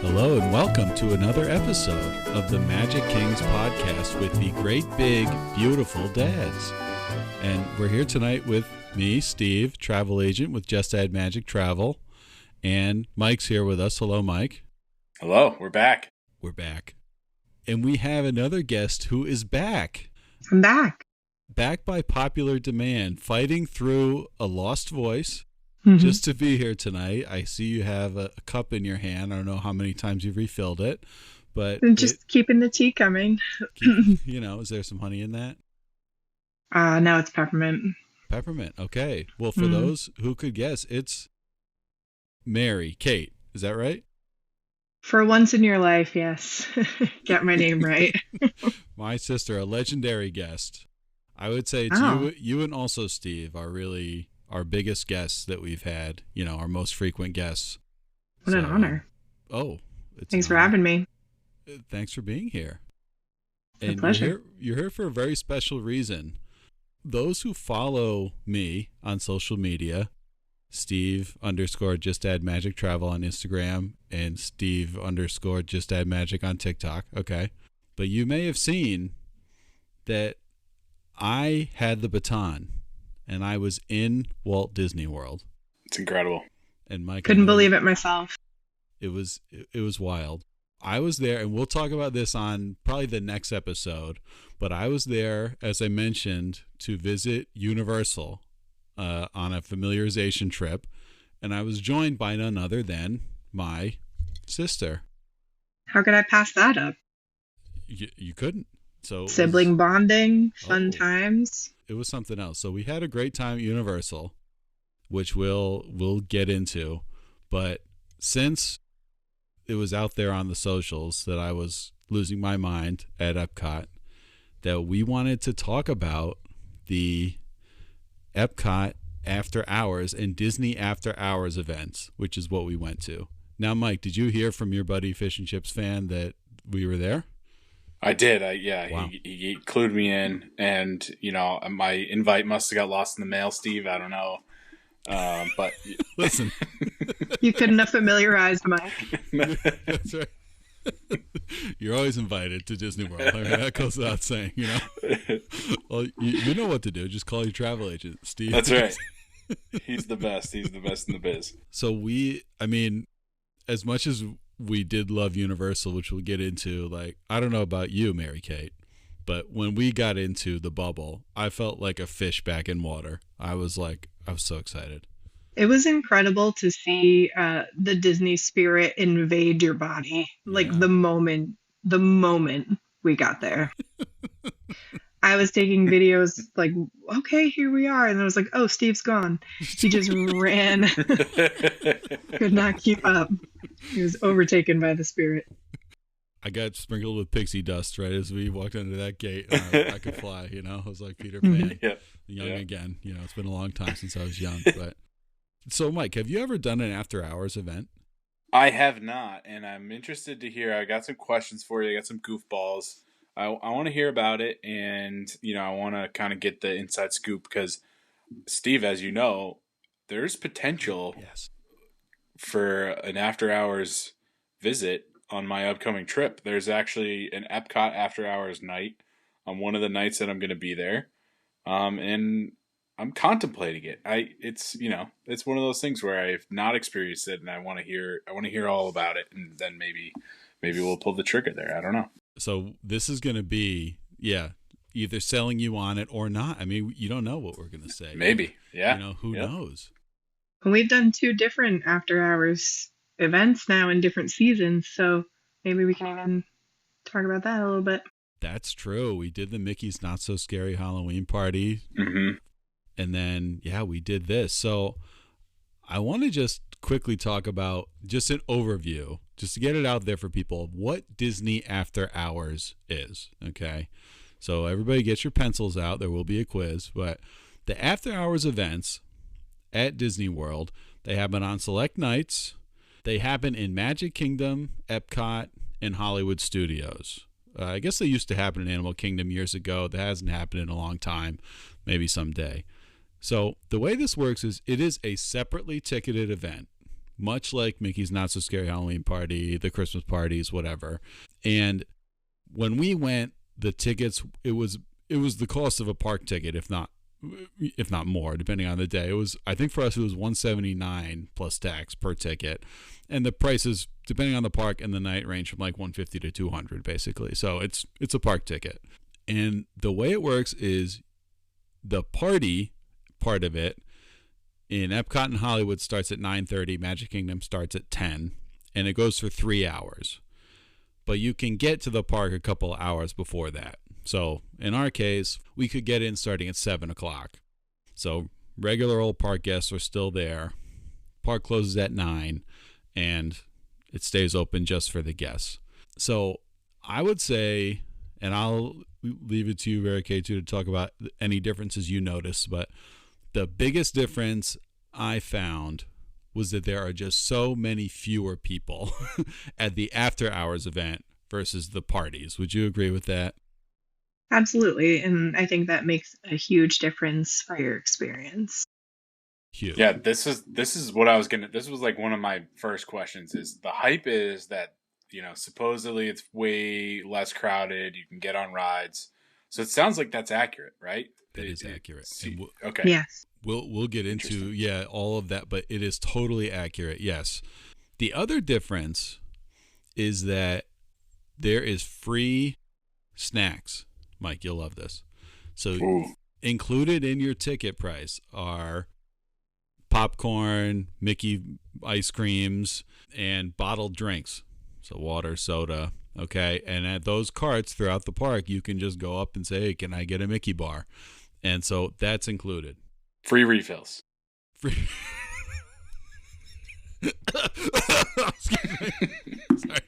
Hello and welcome to another episode of the Magic Kings podcast with the great, big, beautiful dads. And we're here tonight with me, Steve, travel agent with Just Add Magic Travel. And Mike's here with us. Hello, Mike. Hello, we're back. We're back. And we have another guest who is back. I'm back. Back by popular demand, fighting through a lost voice. Just to be here tonight. I see you have a cup in your hand. I don't know how many times you've refilled it, but just keeping the tea coming. Is there some honey in that? No, it's peppermint. Peppermint. Okay. Well, for those who could guess, it's Mary Kate. Is that right? For once in your life, yes. Got my name right. My sister, a legendary guest. I would say it's you and also Steve are really our biggest guests that we've had, our most frequent guests. What an honor. Thanks for having me. Thanks for being here. It's a pleasure. You're here for a very special reason. Those who follow me on social media, Steve _ Just Add Magic Travel on Instagram and Steve _ Just Add Magic on TikTok. Okay. But you may have seen that I had the baton. And I was in Walt Disney World. It's incredible. And Mike couldn't believe it myself. It was wild. I was there, and we'll talk about this on probably the next episode. But I was there, as I mentioned, to visit Universal on a familiarization trip, and I was joined by none other than my sister. How could I pass that up? You couldn't. So sibling bonding, fun times. It was something else. So we had a great time at Universal, which we'll get into. But since it was out there on the socials that I was losing my mind at EPCOT, that we wanted to talk about the EPCOT After Hours and Disney After Hours events, which is what we went to. Now, Mike, did you hear from your buddy Fish and Chips fan that we were there? I did. Wow. He clued me in, and my invite must have got lost in the mail, Steve. I don't know, but listen, you couldn't have familiarized Mike. That's right. You're always invited to Disney World. I mean, that goes without saying. Well, you know what to do. Just call your travel agent, Steve. That's right. He's the best. He's the best in the biz. So as much as we did love Universal, which we'll get into. Like, I don't know about you, Mary Kate, but when we got into the bubble, I felt like a fish back in water. I was so excited. It was incredible to see the Disney spirit invade your body. Like the moment we got there. I was taking videos like, okay, here we are. And I was like, oh, Steve's gone. He just ran. Could not keep up. He was overtaken by the spirit. I got sprinkled with pixie dust right as we walked into that gate. I could fly, I was like Peter Pan, young again. It's been a long time since I was young. But so, Mike, have you ever done an after hours event? I have not, and I'm interested to hear. I got some questions for you. I got some goofballs. I want to hear about it, and I want to kind of get the inside scoop because, Steve, as you know, there's potential for an after-hours visit on my upcoming trip. There's actually an EPCOT after-hours night on one of the nights that I'm going to be there, and I'm contemplating it. It's one of those things where I've not experienced it, and I want to hear all about it, and then maybe we'll pull the trigger there. I don't know. So this is going to be, either selling you on it or not. I mean, you don't know what we're going to say. Maybe, yeah. Who knows? We've done 2 different after-hours events now in different seasons, so maybe we can even talk about that a little bit. That's true. We did the Mickey's Not So Scary Halloween Party, and then, we did this. So I want to just quickly talk about just an overview, just to get it out there for people, of what Disney After Hours is, okay? So everybody get your pencils out. There will be a quiz, but the After Hours events at Disney World, they happen on select nights. They happen in Magic Kingdom, EPCOT, and Hollywood Studios. I guess they used to happen in Animal Kingdom years ago. That hasn't happened in a long time, maybe someday. So the way this works is it is a separately ticketed event, much like Mickey's Not So Scary Halloween Party, the Christmas parties, whatever. And when we went, the tickets, it was the cost of a park ticket, if not more, depending on the day. It was, I think for us, it was $179 plus tax per ticket. And the prices, depending on the park and the night, range from like $150 to $200, basically. So it's a park ticket. And the way it works is the party part of it in Epcot and Hollywood starts at 9:30. Magic Kingdom starts at 10, and it goes for 3 hours. But you can get to the park a couple of hours before that. So in our case, we could get in starting at 7 o'clock. So regular old park guests are still there. Park closes at 9, and it stays open just for the guests. So I would say, and I'll leave it to you, Mary Kay, to talk about any differences you notice, but the biggest difference I found was that there are just so many fewer people at the after hours event versus the parties. Would you agree with that? Absolutely. And I think that makes a huge difference for your experience. Huge. Yeah, this is what I was this was like one of my first questions. Is the hype is that, supposedly it's way less crowded, you can get on rides. So it sounds like that's accurate, right? That is accurate. Okay. Yes. We'll get into all of that, but it is totally accurate. Yes. The other difference is that there is free snacks. Mike, you'll love this. So included in your ticket price are popcorn, Mickey ice creams, and bottled drinks. So water, soda, okay? And at those carts throughout the park, you can just go up and say, hey, can I get a Mickey bar? And so that's included. Free refills. Free. Sorry.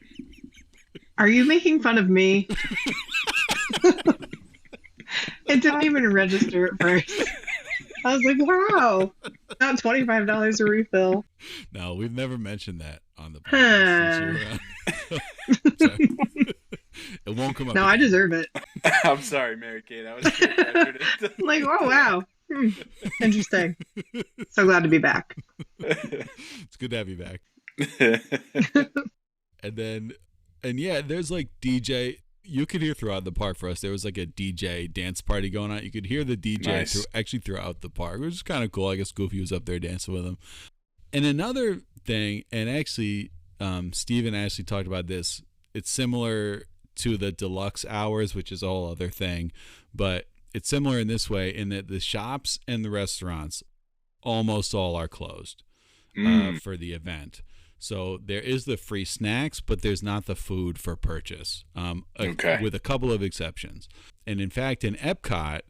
Are you making fun of me? It didn't even register at first. I was like, wow, not $25 a refill. No, we've never mentioned that on the podcast. It won't come up. No, again. I deserve it. I'm sorry, Mary Kay. That was like, oh, wow. Interesting. So glad to be back. It's good to have you back. And yeah, there's like DJ. You could hear throughout the park for us. There was like a DJ dance party going on. You could hear the DJ throughout the park, which is kind of cool. I guess Goofy was up there dancing with him. And another thing, and actually, Steve and Ashley talked about this. It's similar to the deluxe hours, which is a whole other thing, but it's similar in this way in that the shops and the restaurants almost all are closed for the event. So there is the free snacks, but there's not the food for purchase, with a couple of exceptions. And in fact, in Epcot,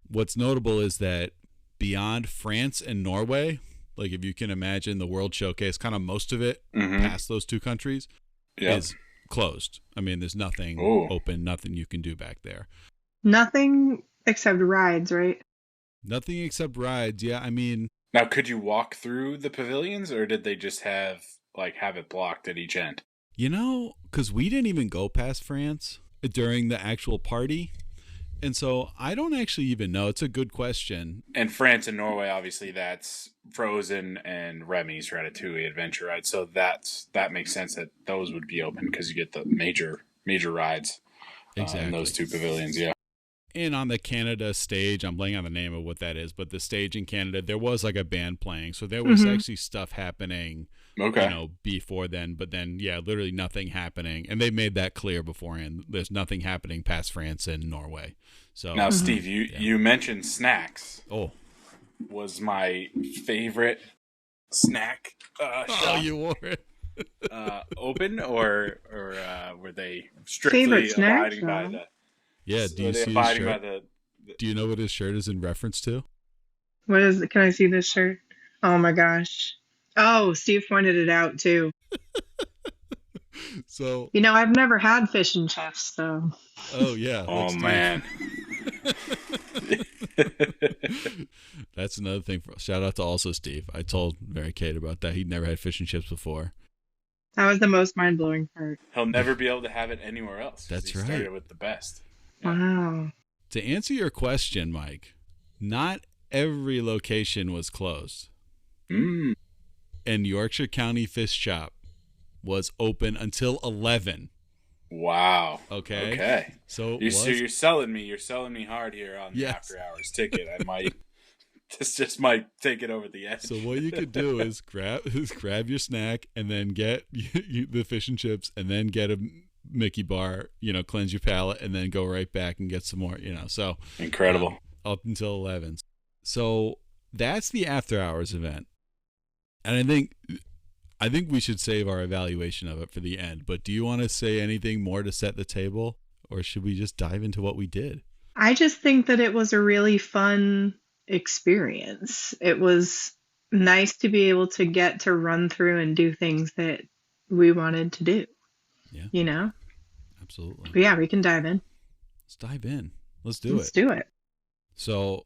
what's notable is that beyond France and Norway, like if you can imagine the World Showcase, kind of most of it past those two countries is closed. I mean, there's nothing open, nothing you can do back there. Nothing except rides, right? Nothing except rides, yeah. I mean... Now, could you walk through the pavilions, or did they just have it blocked at each end? Because we didn't even go past France during the actual party. And so I don't actually even know. It's a good question. And France and Norway, obviously, that's Frozen and Remy's Ratatouille Adventure Ride. So that makes sense that those would be open because you get the major rides in those two pavilions, yeah. And on the Canada stage, I'm blanking on the name of what that is, but the stage in Canada, there was like a band playing. So there was actually stuff happening, before then. But then, yeah, literally nothing happening. And they made that clear beforehand. There's nothing happening past France and Norway. So now, Steve, you mentioned snacks. Oh. Was my favorite snack shop. You wore it. Open or were they strictly abiding by the... Yeah, do you see his shirt? Do you know what his shirt is in reference to? What is it? Can I see this shirt? Oh my gosh. Oh, Steve pointed it out too. So I've never had fish and chips, so. Oh yeah. Oh man. That's another thing. Shout out to also Steve. I told Mary Kate about that. He'd never had fish and chips before. That was the most mind-blowing part. He'll never be able to have it anywhere else. That's right. He started with the best. Yeah. Wow. To answer your question, Mike, not every location was closed. And and Yorkshire County Fish Shoppe was open until 11. Wow. Okay. So you're selling me hard here on the After Hours ticket. I might this just might take it over the edge. So what you could do is grab your snack and then get the fish and chips and then get a Mickey bar, cleanse your palate, and then go right back and get some more, so incredible. Up until 11. So that's the After Hours event. And I think we should save our evaluation of it for the end, but do you want to say anything more to set the table, or should we just dive into what we did? I just think that it was a really fun experience. It was nice to be able to get to run through and do things that we wanted to do. Yeah. Absolutely. But yeah, we can dive in. Let's dive in. Let's do it. So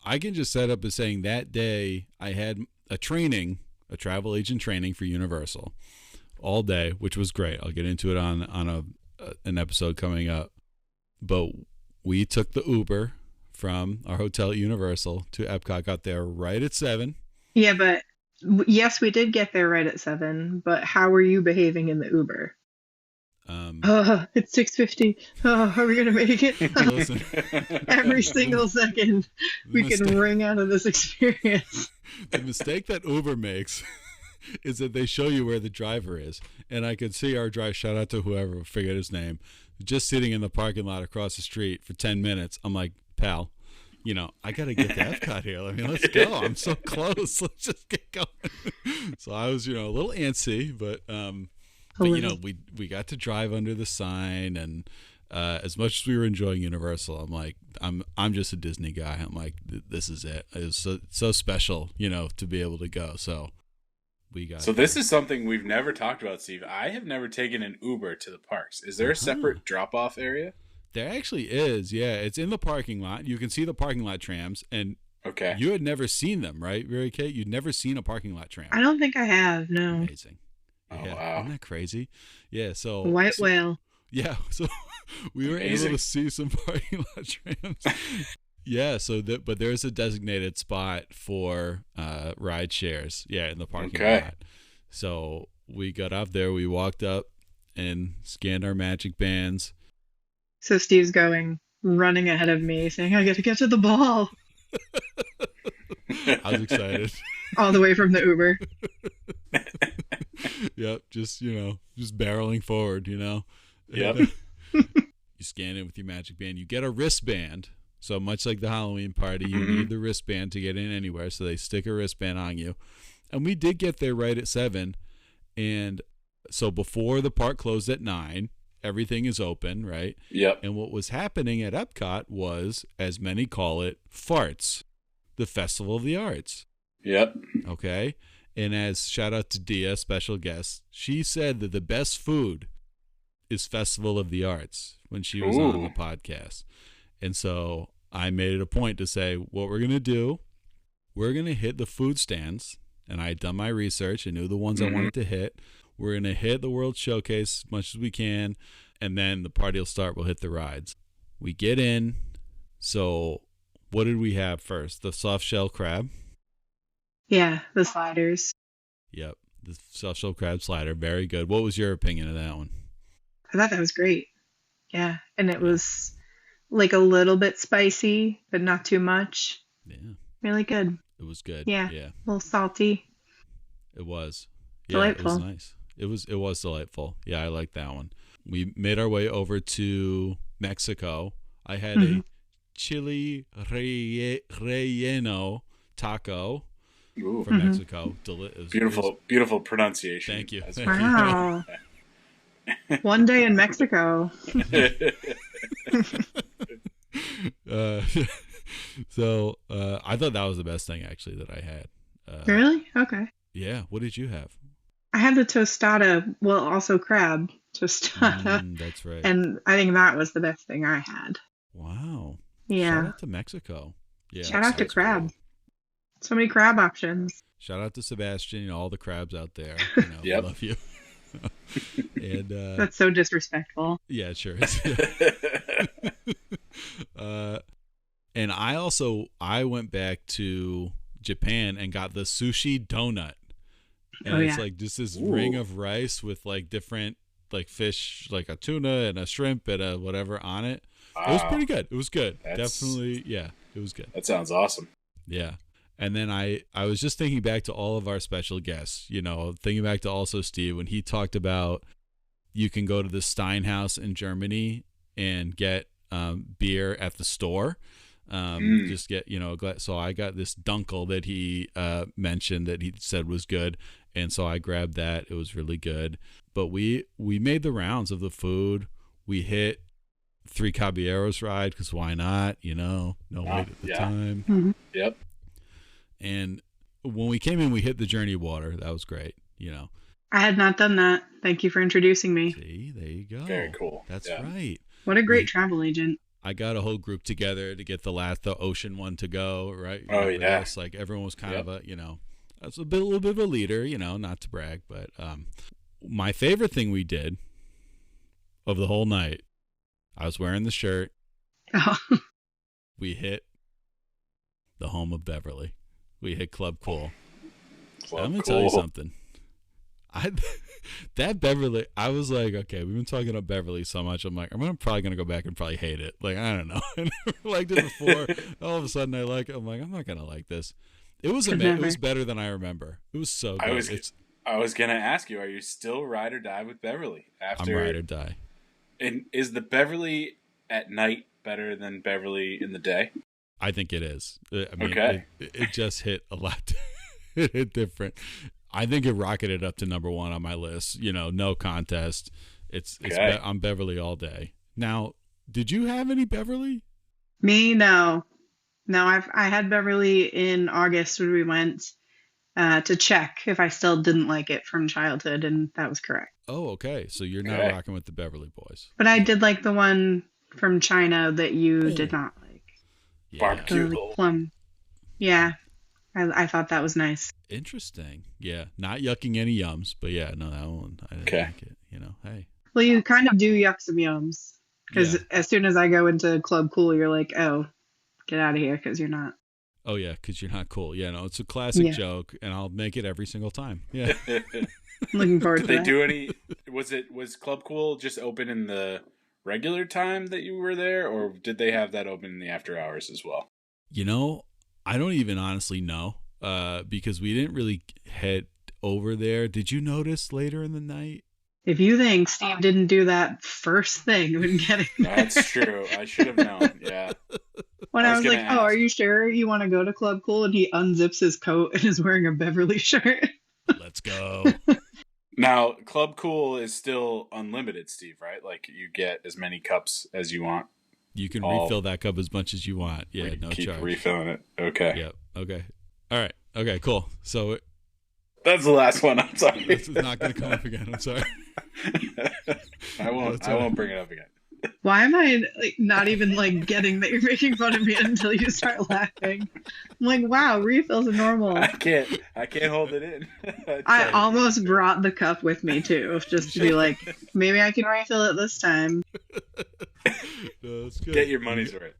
I can just set up as saying that day I had a travel agent training for Universal all day, which was great. I'll get into it on an episode coming up. But we took the Uber from our hotel at Universal to Epcot, got there right at 7. Yeah, but yes, we did get there right at 7, but how were you behaving in the Uber? It's 6:50. Are we gonna make it? Listen, every single second we can wring out of this experience. The mistake that Uber makes is that they show you where the driver is, and I could see our driver. Shout out to whoever, forget his name, just sitting in the parking lot across the street for 10 minutes. I'm like, pal, I gotta get to Epcot here. Let's go. I'm so close. Let's just get going. So I was, a little antsy, but we got to drive under the sign, and as much as we were enjoying Universal, I'm like, I'm just a Disney guy. I'm like, this is it. It was so special, to be able to go. So we got. So this is something we've never talked about, Steve. I have never taken an Uber to the parks. Is there a separate drop-off area? There actually is. Yeah, it's in the parking lot. You can see the parking lot trams, and you had never seen them, right, Mary Kate? You'd never seen a parking lot tram. I don't think I have. No. Amazing. Oh, yeah, wow. Isn't that crazy? Yeah, so white whale. Yeah, so we were able to see some parking lot trams. Yeah, but there's a designated spot for ride shares. Yeah, in the parking lot. So we got up there, we walked up and scanned our magic bands. So Steve's running ahead of me, saying, "I got to get to the ball." I was excited. All the way from the Uber. Yep, just barreling forward, Yep. You scan it with your magic band. You get a wristband. So much like the Halloween party, you need the wristband to get in anywhere. So they stick a wristband on you. And we did get there right at 7. And so before the park closed at 9, everything is open, right? Yep. And what was happening at Epcot was, as many call it, farts, the Festival of the Arts. Yep. Okay. And as shout out to Dia, special guest, she said that the best food is Festival of the Arts when she was on the podcast. And so I made it a point to say, what we're going to do, we're going to hit the food stands. And I had done my research and knew the ones I wanted to hit. We're going to hit the World Showcase as much as we can. And then the party will start. We'll hit the rides. We get in. So what did we have first? The soft shell crab. Yeah, the sliders. Yep, the soft shell crab slider. Very good. What was your opinion of that one? I thought that was great. Yeah, and it was like a little bit spicy, but not too much. Yeah. Really good. It was good. Yeah. Yeah. A little salty. It was. Yeah, delightful. It was nice. It was delightful. Yeah, I like that one. We made our way over to Mexico. I had a chili relleno taco from Mexico. Beautiful pronunciation. Thank you. Wow. One day in Mexico. So I thought that was the best thing actually that I had. Really? Okay. Yeah. What did you have? I had the tostada, well, also crab tostada. That's right. And I think that was the best thing I had. Wow. Yeah. Shout out to Mexico. Yeah. Shout out to crab. So many crab options. Shout out to Sebastian, all the crabs out there. We love you. And that's so disrespectful. Yeah, it sure is. And I went back to Japan and got the sushi donut. And Oh it's yeah. like just this Ooh. ring of rice with like different like fish, like a tuna and a shrimp and a whatever on it. It was Wow. pretty good. It was good. That's- Definitely, yeah, it was good. That sounds awesome. Yeah. And then I was just thinking back to all of our special guests, you know, thinking back to also Steve when he talked about you can go to the Steinhaus in Germany and get beer at the store. Just get, you know, so I got this Dunkel that he mentioned that he said was good. And so I grabbed that. It was really good. But we made the rounds of the food. We hit Three Caballeros ride because why not? You know, no wait at the time. Mm-hmm. Yep. And when we came in, we hit the Journey Water. That was great. You know, I had not done that. Thank you for introducing me. see, there you go. Very cool. That's Yeah. right. What a great travel agent. I got a whole group together to get the ocean one to go. Right. Oh, Remember yeah. this? Like everyone was kind of a, you know, I was a little bit of a leader. You know, not to brag, but my favorite thing we did of the whole night, I was wearing the shirt. Oh, We hit the home of Beverly. We hit Club Cool. Well, I'm gonna tell you cool. something. That Beverly, I was like, okay, we've been talking about Beverly so much. I'm like, probably gonna go back and probably hate it. Like, I don't know. I never liked it before. All of a sudden, I like it. I'm like, I'm not gonna like this. It was amazing. It was better than I remember. It was so good. I was gonna ask you, are you still ride or die with Beverly? I'm ride or die. And is the Beverly at night better than Beverly in the day? I think it is. I mean, Okay. it just hit a lot. It hit different. I think it rocketed up to number 1 on my list. You know, no contest. I'm Beverly all day. Now, did you have any Beverly? me? No. No, I had Beverly in August when we went to check if I still didn't like it from childhood, and that was correct. Oh, okay. So you're not Okay. rocking with the Beverly Boys. But I did like the one from China that you did not like. Yeah. Barbecue. The Cool. plum. Yeah, I thought that was nice. Interesting. Yeah. Not yucking any yums, but yeah, no, that one I didn't Okay. like it. You know, hey. Well, you kind of do yuck some yums because Yeah. as soon as I go into Club Cool, you're like, oh, get out of here because you're not. Oh yeah, because you're not cool. Yeah, no, it's a classic Yeah. joke, and I'll make it every single time. Yeah. I'm looking forward Did to they that. do any? Was Club Cool just open in the regular time that you were there, or did they have that open in the after hours as well? You know, I don't even honestly know, because we didn't really head over there. Did you notice later in the night? If you think Steve didn't do that first thing when getting there, That's true. I should have known. Yeah. when I I was was gonna like, oh, are ask. you sure you want to go to Club Cool? And he unzips his coat and is wearing a Beverly shirt. Let's go. Now, Club Cool is still unlimited, Steve, right? Like you get as many cups as you want. You can All- refill that cup as much as you want. Yeah, We no keep charge. refilling it. Okay. Yep. Okay. All right. Okay. Cool. So That's the last one. I'm sorry. this is not going to come up again. I'm sorry. I won't. That's I all right. won't bring it up again. Why am I like not even like getting that you're making fun of me until you start laughing? I'm like, wow, refills are normal. I can't hold it in. I Sorry. almost brought the cup with me too, just to be like, maybe I can refill it this time. No, that's good. Get your money's worth.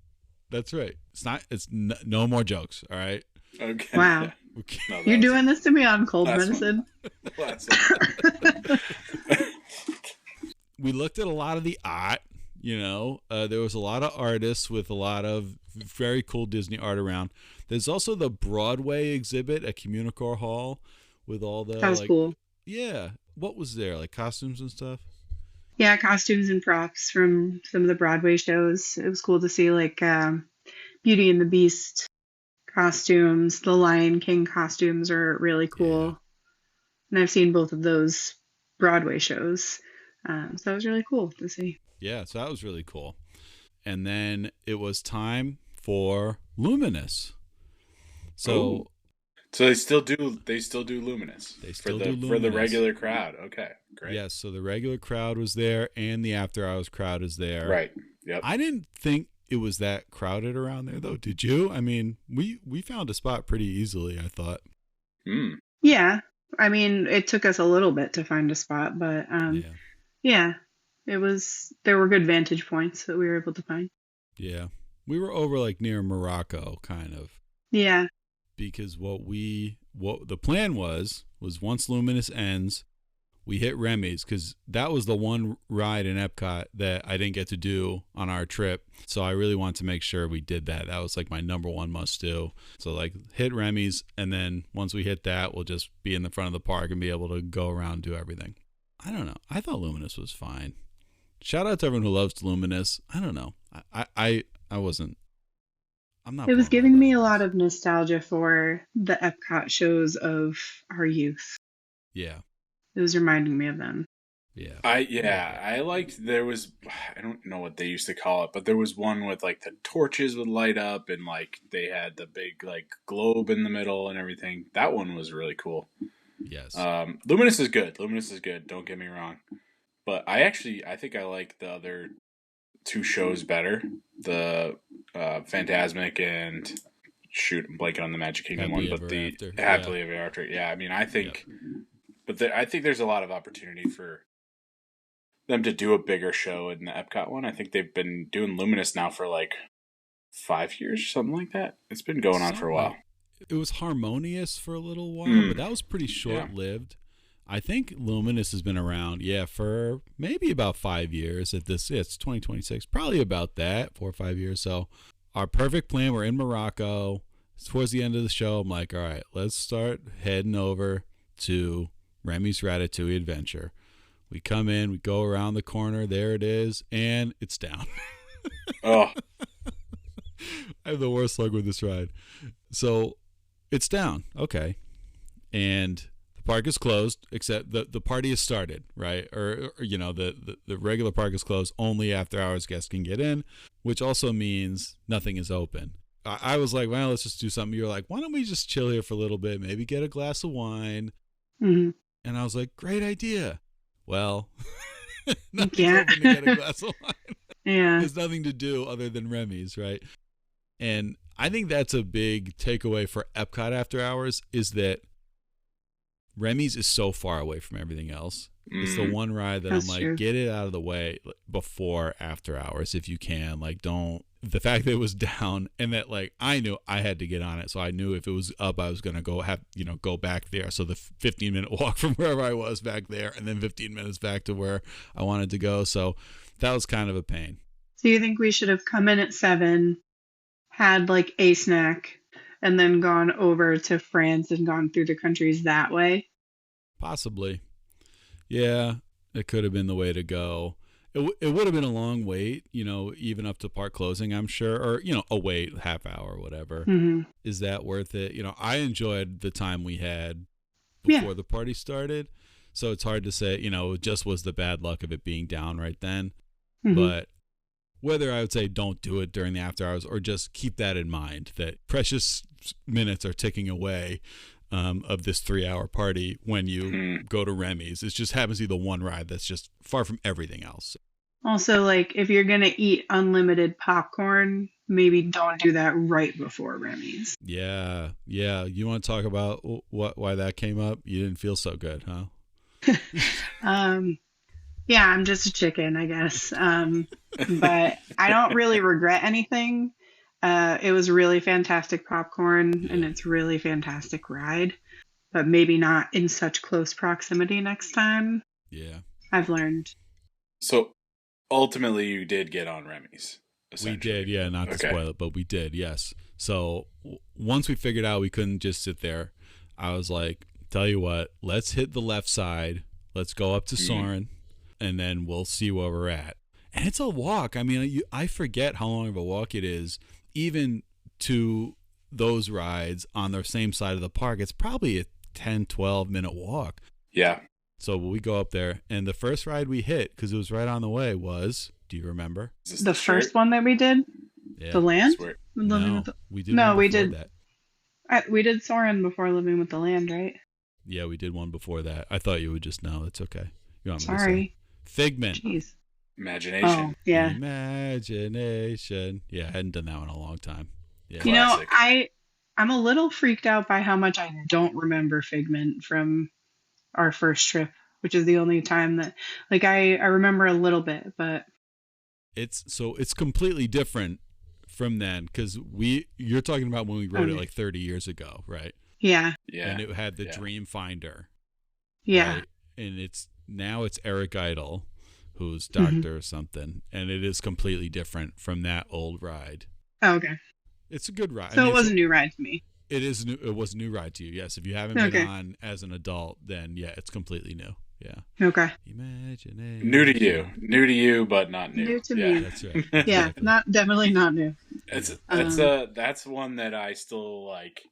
That's right. It's not. It's no more jokes. All right. Okay. Wow. Okay. No, that You're was doing this to me on cold Last one. medicine? the last one. We looked at a lot of the art. You know, there was a lot of artists with a lot of very cool Disney art around. There's also the Broadway exhibit at Communicore Hall with all the That was cool. Yeah. What was there? Like costumes and stuff? Yeah, costumes and props from some of the Broadway shows. It was cool to see like Beauty and the Beast costumes. The Lion King costumes are really cool. Yeah. And I've seen both of those Broadway shows. So it was really cool to see. Yeah, so that was really cool. And then it was time for Luminous. So Ooh. So they still do Luminous. They still for do for the Luminous. regular crowd. Okay, great. yes, so the regular crowd was there and the after hours crowd is there. Right. Yep. I didn't think it was that crowded around there though. Did you? I mean, we found a spot pretty easily, I thought. Mm. Yeah. I mean, it took us a little bit to find a spot, but yeah, there were good vantage points that we were able to find. Yeah. We were over like near Morocco kind of. Yeah. Because what we what the plan was once Luminous ends, we hit Remy's, because that was the one ride in Epcot that I didn't get to do on our trip. So I really wanted to make sure we did that. That was like my number one must do. So like hit Remy's, and then once we hit that, we'll just be in the front of the park and be able to go around and do everything. I don't know. I thought Luminous was fine. Shout out to everyone who loves Luminous. I don't know. I wasn't. I'm not. It was giving me a lot of nostalgia for the Epcot shows of our youth. Yeah. It was reminding me of them. Yeah. I liked, there was, I don't know what they used to call it, but there was one with like the torches would light up and like they had the big like globe in the middle and everything. That one was really cool. Yes. Luminous is good. Luminous is good. Don't get me wrong. But I think I like the other two shows better. The Phantasmic and I'm blanking on the Magic Kingdom one, but the Happily Ever After. Yeah, I mean, I think... Yep. But I think there's a lot of opportunity for them to do a bigger show in the Epcot one. I think they've been doing Luminous now for like 5 years, something like that. It's been going on for a while. It was Harmonious for a little while, but that was pretty short-lived. Yeah. I think Luminous has been around, for maybe about 5 years at this. It's 2026, probably about that, 4 or 5 years. So our perfect plan, we're in Morocco. It's towards the end of the show. I'm like, all right, let's start heading over to Remy's Ratatouille Adventure. We come in, we go around the corner, there it is, and it's down. Oh. I have the worst luck with this ride. So it's down. Okay. And the park is closed, except the party has started, right? Or the regular park is closed. Only after hours guests can get in, which also means nothing is open. I was like, well, let's just do something. You're like, why don't we just chill here for a little bit? Maybe get a glass of wine. Mm-hmm. And I was like, great idea. Well, nothing's open to get a glass of wine. Yeah. There's nothing to do other than Remy's, right? And I think that's a big takeaway for Epcot After Hours is that Remy's is so far away from everything else. It's the one ride that I'm like, true. Get it out of the way before After Hours if you can. Like, don't. The fact that it was down and that like I knew I had to get on it, so I knew if it was up, I was gonna go back there. So the 15-minute walk from wherever I was back there, and then 15 minutes back to where I wanted to go. So that was kind of a pain. So you think we should have come in at 7, had like a snack, and then gone over to France and gone through the countries that way? Possibly. Yeah, it could have been the way to go. It would have been a long wait, even up to park closing, I'm sure, or, a wait, half hour, whatever. Mm-hmm. Is that worth it? I enjoyed the time we had before the party started. So it's hard to say, it just was the bad luck of it being down right then. Mm-hmm. But whether I would say don't do it during the after hours or just keep that in mind, that precious minutes are ticking away of this 3-hour party when you go to Remy's. It just happens to be the one ride that's just far from everything else. Also, like, if you're going to eat unlimited popcorn, maybe don't do that right before Remy's. Yeah. You want to talk about why that came up? You didn't feel so good, huh? Yeah, I'm just a chicken, I guess. But I don't really regret anything. It was really fantastic popcorn, and it's really fantastic ride, but maybe not in such close proximity next time. Yeah. I've learned. So ultimately you did get on Remy's. We did, yeah, not to spoil it, but we did, yes. So once we figured out we couldn't just sit there, I was like, tell you what, let's hit the left side. Let's go up to Soarin', and then we'll see where we're at. And it's a walk. I mean, I forget how long of a walk it is. Even to those rides on the same side of the park, it's probably a 10, 12-minute walk. Yeah. So we go up there, and the first ride we hit, because it was right on the way, was, do you remember? The first one that we did? Yeah. The Land? No, we did that. We did Soarin' before Living with the Land, right? Yeah, we did one before that. I thought you would just know. It's okay. You want me Sorry. to say? Figment. Jeez. Imagination. Oh, yeah. Imagination. Yeah, I hadn't done that one in a long time. Yeah. You know, I'm a little freaked out by how much I don't remember Figment from our first trip, which is the only time that, like, I remember a little bit, but it's completely different from then, because you're talking about when we wrote it like 30 years ago, right? Yeah. Yeah. And it had the Dream Finder. Yeah. Right? And it's Eric Idle, who's doctor or something, and it is completely different from that old ride. Oh, okay. It's a good ride. So it was a new ride to me. It was a new ride to you. Yes, if you haven't been on as an adult, then yeah, it's completely new. Yeah. Okay. Imagination. New to you, but not new. New to me. That's right. Yeah, Exactly. definitely not new. That's one that I still like.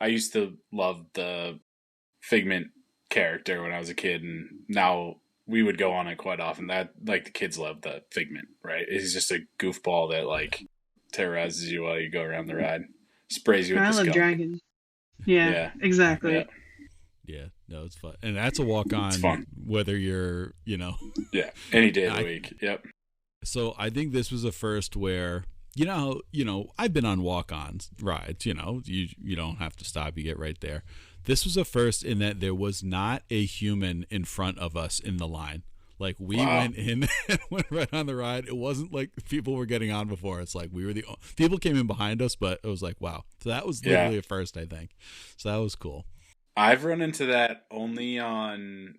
I used to love the Figment character when I was a kid, and now we would go on it quite often. That like the kids love the Figment, right? He's just a goofball that like terrorizes you while you go around the ride, sprays you with I the love skunk. dragons. Yeah, exactly. Yeah, no, it's fun, and that's a walk on. It's fun. Whether you're, any day of the week. Yep. So I think this was a first where I've been on walk-ons rides. You don't have to stop; you get right there. This was a first in that there was not a human in front of us in the line. Like we went in and went right on the ride. It wasn't like people were getting on before. It's like we were people came in behind us, but it was like, wow. So that was literally a first, I think. So that was cool. I've run into that only on,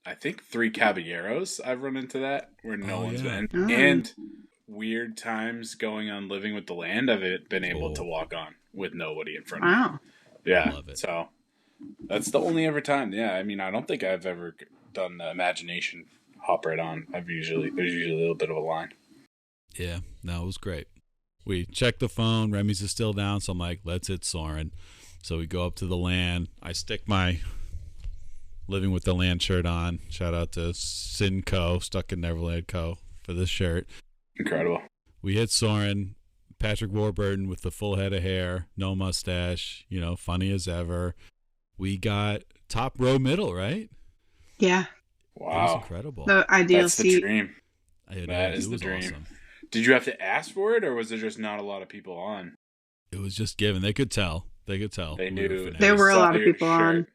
I think, 3 Caballeros. I've run into that where no one's been. And weird times going on Living with the Land, I've been able to walk on with nobody in front of me. Wow. Yeah. Love it. So that's the only ever time. Yeah. I mean, I don't think I've ever done the Imagination hop right on. There's usually a little bit of a line. Yeah. No, it was great. We checked the phone. Remy's is still down. So I'm like, let's hit Soarin'. So we go up to the land. I stick my Living with the Land shirt on. Shout out to Sin Co. Stuck in Neverland Co. for this shirt. Incredible. We hit Soarin'. Patrick Warburton with the full head of hair, no mustache, funny as ever. We got top row middle, right? Yeah. Wow. It was incredible. The ideal That's seat. the dream. That is the dream. Awesome. Did you have to ask for it, or was there just not a lot of people on? It was just given. They could tell. They knew. There were a lot of people on.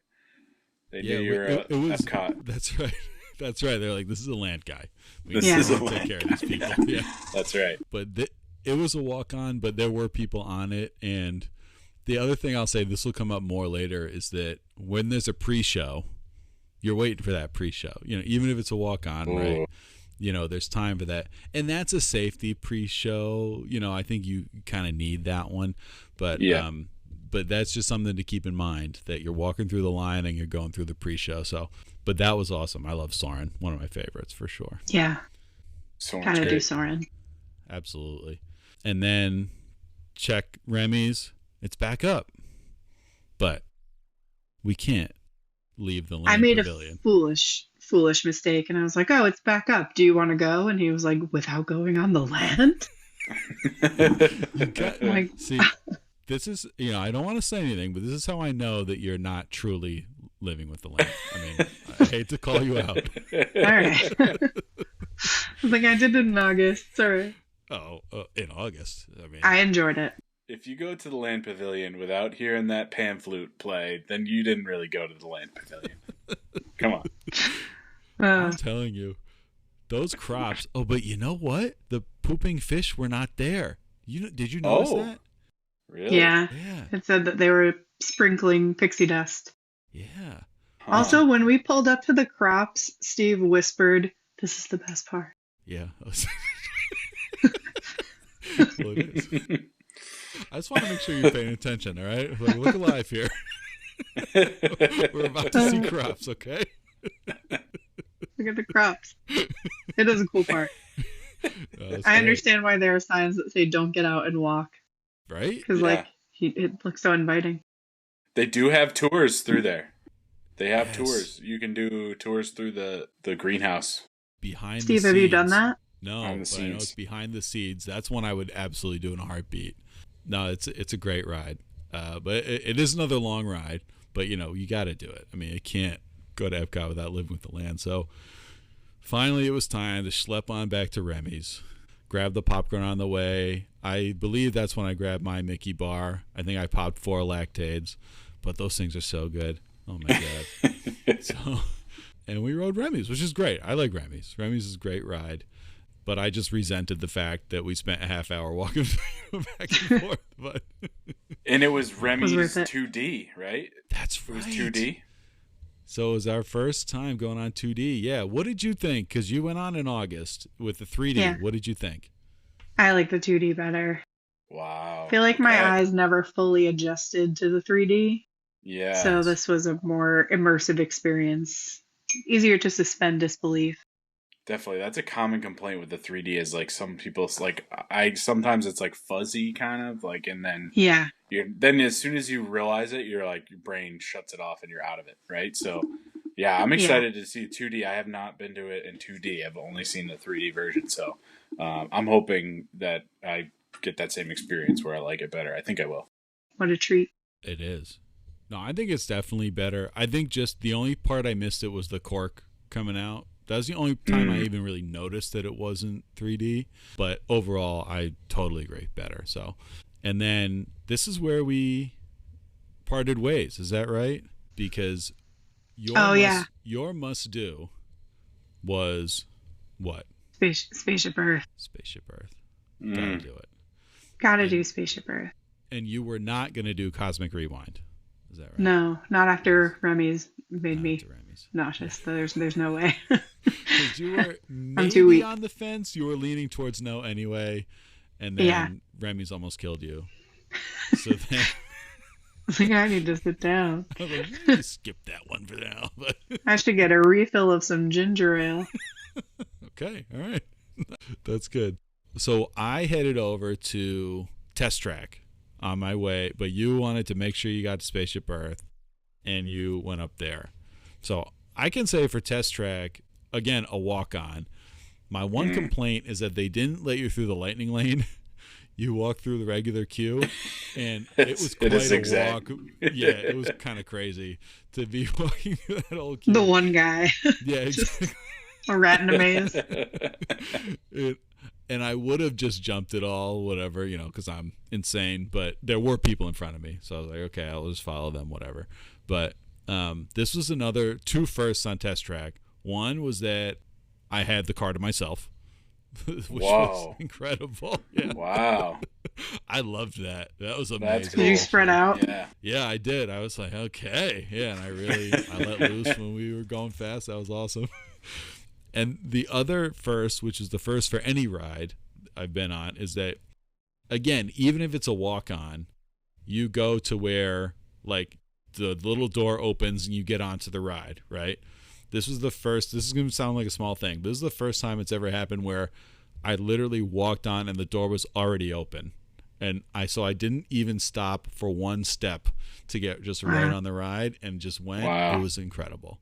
They knew you were it was EPCOT. That's right. That's right. They're like, this is a land guy. We this is a take land care guy. of these people. Yeah. That's right. But it was a walk-on, but there were people on it. And the other thing I'll say, this will come up more later, is that when there's a pre-show, you're waiting for that pre-show. Even if it's a walk-on, right? There's time for that. And that's a safety pre-show. I think you kind of need that one. But but that's just something to keep in mind, that you're walking through the line and you're going through the pre-show. So, but that was awesome. I love Soarin'. One of my favorites for sure. Yeah. Soarin's Gotta do Soarin'. Absolutely. And then check Remy's. It's back up. But we can't leave the land I made pavilion. A foolish mistake, and I was like, oh, it's back up. Do you want to go? And he was like, without going on the land? See, this is, I don't want to say anything, but this is how I know that you're not truly living with the land. I mean, I hate to call you out. All right. I was like, I did it in August. Sorry. Oh, in August. I mean, I enjoyed it. If you go to the land pavilion without hearing that pan flute play, then you didn't really go to the land pavilion. Come on. I'm telling you, those crops. Oh, but you know what? The pooping fish were not there. Did you notice that? Really? Yeah. Yeah. It said that they were sprinkling pixie dust. Yeah. Huh. Also, when we pulled up to the crops, Steve whispered, "This is the best part." Yeah. Well, it is. I just want to make sure you're paying attention, all right? Like, look alive here. We're about to see crops, okay? Look at the crops. It is a cool part. I understand why there are signs that say "Don't get out and walk." Right? Because it looks so inviting. They do have tours through there. They have tours. You can do tours through the greenhouse. Behind Steve, the have you seeds. done that? No, Behind the but I know scenes. it's behind the seeds. That's one I would absolutely do in a heartbeat. No, it's a great ride. But it is another long ride. But, you got to do it. I mean, it can't go to EPCOT without living with the land. So finally it was time to schlep on back to Remy's. Grab the popcorn on the way. I believe that's when I grabbed my Mickey bar. I think I popped 4 lactades. But those things are so good. Oh, my God. And we rode Remy's, which is great. I like Remy's. Remy's is a great ride. but I just resented the fact that we spent a half hour walking back and forth. But and it was Remy's worth it. 2D, right? That's It was right. 2D. So it was our first time going on 2D. Yeah. What did you think? Because you went on in August with the 3D. Yeah. What did you think? I like the 2D better. Wow. I feel like my Okay. eyes never fully adjusted to the 3D. Yeah. So this was a more immersive experience. Easier to suspend disbelief. Definitely. That's a common complaint with the 3D is like some people's like sometimes it's like fuzzy kind of like, and then Yeah. then as soon as you realize it, you're like your brain shuts it off and you're out of it, right? So yeah, I'm excited to see 2D. I have not been to it in 2D. I've only seen the 3D version. So I'm hoping that I get that same experience where I like it better. I think I will. What a treat. It is. No, I think it's definitely better. I think just the only part I missed it was the cork coming out. That was the only time I even really noticed that it wasn't 3D. But overall, I totally agree. Better. So, and then this is where we parted ways. Is that right? Because your must do was what? Spaceship Earth. Spaceship Earth. Gotta do it. Gotta do Spaceship Earth. And you were not gonna do Cosmic Rewind. Is that right? No, not after Remy's made Not me after Remy's. nauseous. Yeah. There's no way. Because you were I'm too maybe weak. on the fence. You were leaning towards no anyway. And then Remy's almost killed you. So then I think I need to sit down. I was like, maybe skip that one for now. But I should get a refill of some ginger ale. okay, all right. That's good. So I headed over to Test Track on my way, but you wanted to make sure you got to Spaceship Earth, and you went up there. So I can say for Test Track, again, a walk-on. My one complaint is that they didn't let you through the lightning lane. You walked through the regular queue, and it was quite a walk. Yeah, it was kind of crazy to be walking through that old queue. The one guy. Yeah, exactly. A rat in a maze. And I would have just jumped it all, whatever, because I'm insane. But there were people in front of me. So I was like, okay, I'll just follow them, whatever. But this was another 2 firsts on Test Track. One was that I had the car to myself, which was incredible. Yeah. Wow. I loved that. That was amazing. Did you spread out? Yeah, I did. I was like, okay. Yeah, and I let loose when we were going fast. That was awesome. And the other first, which is the first for any ride I've been on, is that, again, even if it's a walk-on, you go to where, like, the little door opens and you get onto the ride, right? This is going to sound like a small thing, but this is the first time it's ever happened where I literally walked on and the door was already open. And so I didn't even stop for one step to get just right on the ride and just went. Wow. It was incredible.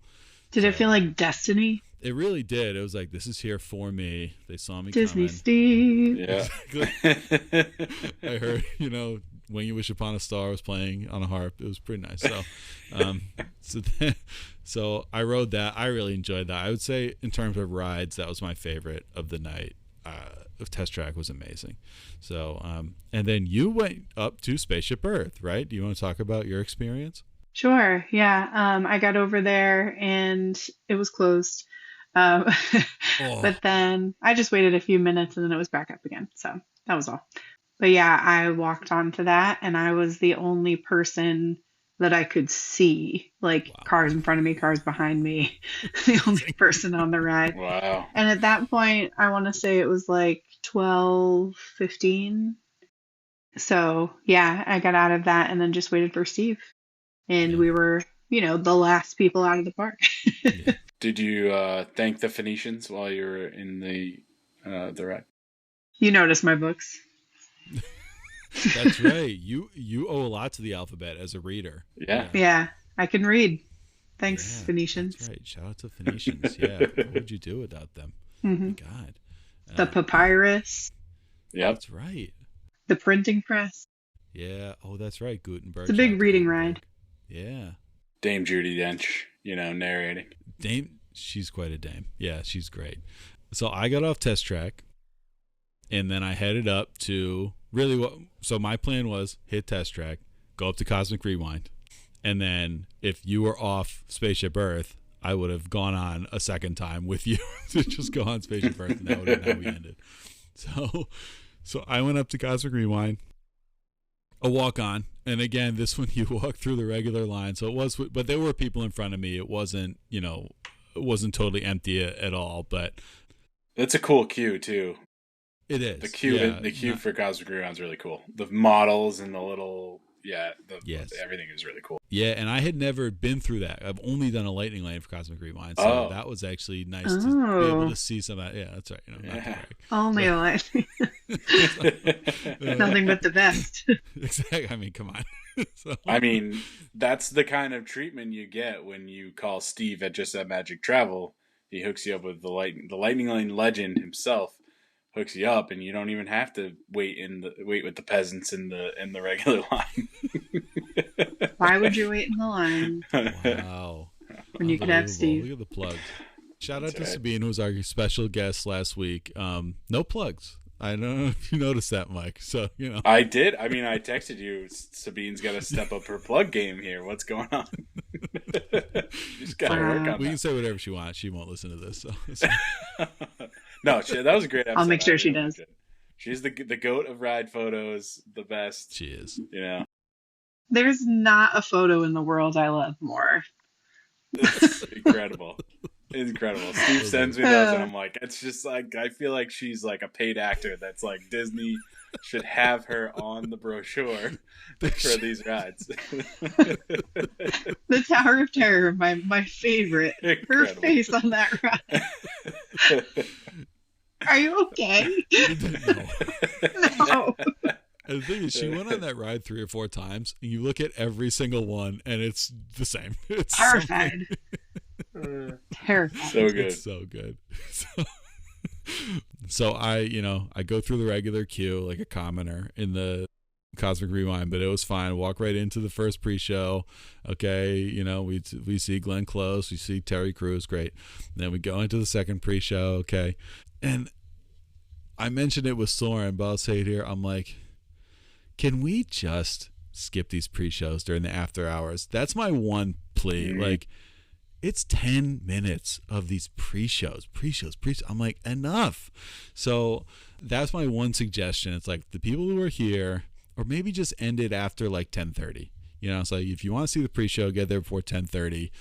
Did it feel like destiny? It really did. It was like, this is here for me. They saw me Disney coming. Steve. Yeah. Exactly. I heard, When You Wish Upon a Star was playing on a harp. It was pretty nice. So I rode that. I really enjoyed that. I would say in terms of rides, that was my favorite of the night. Test Track was amazing. So, and then you went up to Spaceship Earth, right? Do you want to talk about your experience? Sure. Yeah. I got over there and it was closed. But then I just waited a few minutes and then it was back up again. So that was all. But yeah, I walked onto that and I was the only person that I could see, like cars in front of me, cars behind me, the only person on the ride. Wow. And at that point, I want to say it was like 12:15. So yeah, I got out of that and then just waited for Steve. And we were, the last people out of the park. Yeah. Did you thank the Phoenicians while you were in the ride? You noticed my books. That's right. You owe a lot to the alphabet as a reader. Yeah. Yeah, I can read. Thanks, Phoenicians. That's right. Shout out to Phoenicians. Yeah. What would you do without them? Mm-hmm. Oh my God. The papyrus. Yep. That's right. The printing press. Yeah. Oh, that's right. Gutenberg. It's a big reading ride. Yeah. Dame Judi Dench, narrating. She's quite a dame. Yeah, she's great. So I got off Test Track, and then I headed up to so my plan was hit Test Track, go up to Cosmic Rewind, and then if you were off Spaceship Earth, I would have gone on a second time with you to just go on Spaceship Earth, and that would have been how we ended. So I went up to Cosmic Rewind, a walk on, and again, this one you walk through the regular line. So it was, but there were people in front of me. It wasn't, it wasn't totally empty at all. But it's a cool queue too. It is the queue for Cosmic Rewind is really cool. The models and the little everything is really cool. Yeah, and I had never been through that. I've only done a lightning lane for Cosmic Rewind, so that was actually nice to be able to see some of that. Yeah, that's right. Not to brag. Only a lightning. Nothing but the best. Exactly. I mean, come on. I mean, that's the kind of treatment you get when you call Steve at Just That Magic Travel. He hooks you up with the lightning lane legend himself. Hooks you up, and you don't even have to wait with the peasants in the regular line. Why would you wait in the line? Wow! When you could have Steve. Look at the plugs. Shout out to Sabine, who was our special guest last week. No plugs. I don't know if you noticed that, Mike. So I did. I mean, I texted you. Sabine's got to step up her plug game here. What's going on? She's got to work on. We can say whatever she wants. She won't listen to this. So. No, that was a great episode. I'll make sure she does. She's the goat of ride photos, the best. She is. There's not a photo in the world I love more. It's incredible. Incredible. Steve sends me those, and I'm like, it's just like, I feel like she's like a paid actor that's like Disney should have her on the brochure for these rides. The Tower of Terror, my favorite. Incredible. Her face on that ride. Are you okay? No. And the thing is, she went on that ride 3 or 4 times, and you look at every single one, and it's the same. It's terrified. Terrified. So good. It's so good. So I go through the regular queue like a commoner in the Cosmic Rewind, but it was fine. Walk right into the first pre-show. Okay, we see Glenn Close, we see Terry Crews, great. And then we go into the second pre-show, okay. And I mentioned it with Soren, but I'll say it here. I'm like, can we just skip these pre-shows during the after hours? That's my one plea. Mm-hmm. Like, it's 10 minutes of these pre-shows. I'm like, enough. So that's my one suggestion. It's like the people who are here, or maybe just end it after like 10:30. So if you want to see the pre-show, get there before 10:30,